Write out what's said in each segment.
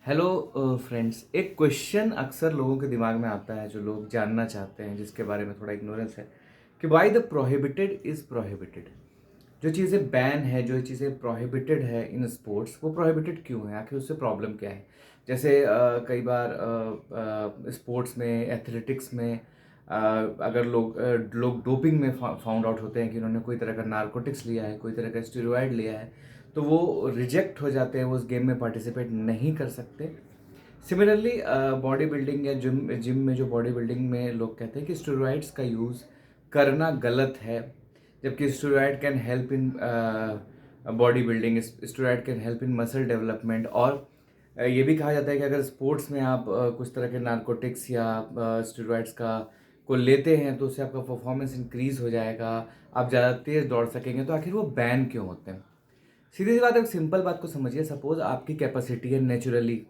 Hello friends, एक question अक्सर लोगों के दिमाग में आता है जो लोग जानना चाहते हैं, जिसके बारे में थोड़ा इग्नोरेंस है कि why the prohibited is prohibited. जो चीज़ें बैन है, जो चीज़ें प्रोहिबिटेड है इन स्पोर्ट्स, वो प्रोहिबिटेड क्यों है? आखिर उससे प्रॉब्लम क्या है? जैसे कई बार स्पोर्ट्स में, एथलेटिक्स में अगर लोग डोपिंग में फाउंड आउट होते हैं कि उन्होंने कोई तरह का नारकोटिक्स लिया है, कोई तरह का स्टेरॉयड लिया है, तो वो रिजेक्ट हो जाते हैं, वो उस गेम में पार्टिसिपेट नहीं कर सकते। सिमिलरली बॉडी बिल्डिंग या जिम जिम में जो बॉडी बिल्डिंग में लोग कहते हैं कि स्टेरॉइड्स का यूज़ करना गलत है, जबकि steroid can help in body building, steroid can help in muscle development. और ये भी कहा जाता है कि अगर स्पोर्ट्स में आप कुछ तरह के नारकोटिक्स या स्टेरॉइड्स का को लेते हैं तो उससे आपका परफॉर्मेंस इंक्रीज हो जाएगा, आप ज़्यादा तेज़ दौड़ सकेंगे। तो आखिर वो बैन क्यों होते हैं? सीधी सी बात है, एक सिंपल बात को समझिए। सपोज आपकी कैपेसिटी है, नेचुरली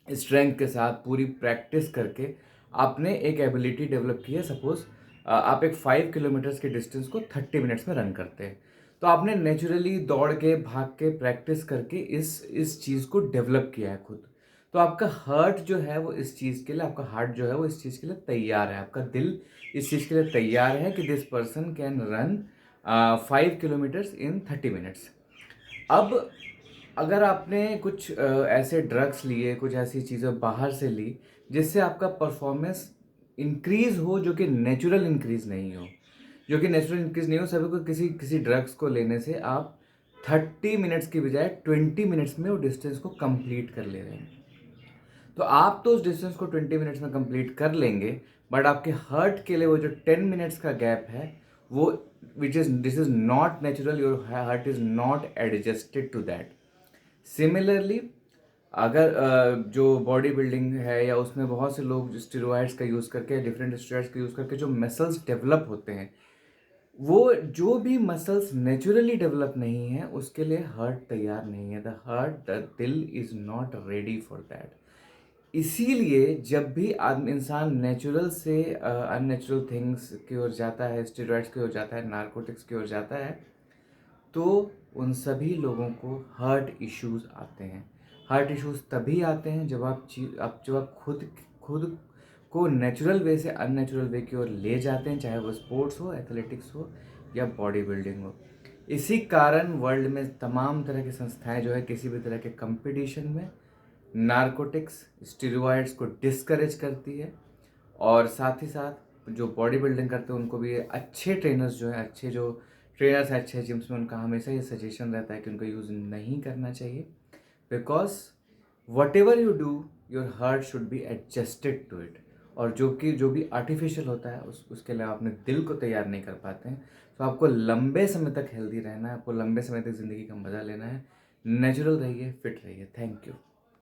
स्ट्रेंथ के साथ पूरी प्रैक्टिस करके आपने एक एबिलिटी डेवलप की है। सपोज आप एक 5 किलोमीटर्स के डिस्टेंस को 30 मिनट्स में रन करते हैं, तो आपने नेचुरली दौड़ के, भाग के, प्रैक्टिस करके इस चीज़ को डेवलप किया है खुद। तो आपका हार्ट जो है वो इस चीज़ के लिए, आपका हार्ट जो है वो इस चीज़ के लिए तैयार है, आपका दिल इस चीज़ के लिए तैयार है कि this person can run 5 kilometres in 30 minutes. अब अगर आपने कुछ ऐसे ड्रग्स लिए, कुछ ऐसी चीज़ें बाहर से ली जिससे आपका परफॉर्मेंस इंक्रीज़ हो, जो कि नेचुरल इंक्रीज़ नहीं हो, सभी को किसी किसी ड्रग्स को लेने से आप 30 मिनट्स की बजाय 20 मिनट्स में वो डिस्टेंस को कंप्लीट कर ले रहे हैं। तो आप तो उस डिस्टेंस को 20 मिनट्स में कंप्लीट कर लेंगे, बट आपके हार्ट के लिए वो जो 10 मिनट्स का गैप है, वो this is not natural, your heart is not adjusted to that. Similarly अगर जो बॉडी बिल्डिंग है या उसमें बहुत से लोग स्टेरॉइड्स का यूज़ करके, डिफरेंट स्टेरॉइड्स का यूज़ करके जो मसल्स डेवलप होते हैं, वो जो भी मसल्स नेचुरली डेवलप नहीं है उसके लिए हार्ट तैयार नहीं है। द दिल is not ready for that. इसीलिए जब भी आदमी, इंसान नेचुरल से अननेचुरल थिंग्स की ओर जाता है, स्टेरॉइड्स की ओर जाता है, नारकोटिक्स की ओर जाता है, तो उन सभी लोगों को हार्ट इश्यूज आते हैं। हार्ट इश्यूज तभी आते हैं जब जब आप खुद खुद को नेचुरल वे से अननेचुरल वे की ओर ले जाते हैं, चाहे वो स्पोर्ट्स हो, एथलेटिक्स हो या बॉडी बिल्डिंग हो। इसी कारण वर्ल्ड में तमाम तरह की संस्थाएं जो है किसी भी तरह के कंपटीशन में नारकोटिक्स, स्टेरॉइड्स को डिस्करेज करती है। और साथ ही साथ जो बॉडी बिल्डिंग करते हैं उनको भी अच्छे ट्रेनर्स जो हैं, अच्छे जो ट्रेनर्स हैं अच्छे जिम्स में, उनका हमेशा ये सजेशन रहता है कि उनको यूज़ नहीं करना चाहिए। Because whatever you do, your heart should be adjusted to it. और जो भी आर्टिफिशियल होता है उसके लिए आप अपने दिल को तैयार नहीं कर पाते हैं। तो आपको लंबे समय तक हेल्दी रहना है, आपको लंबे समय तक ज़िंदगी का मज़ा लेना है। नेचुरल रहिए, फिट रहिए। Thank you.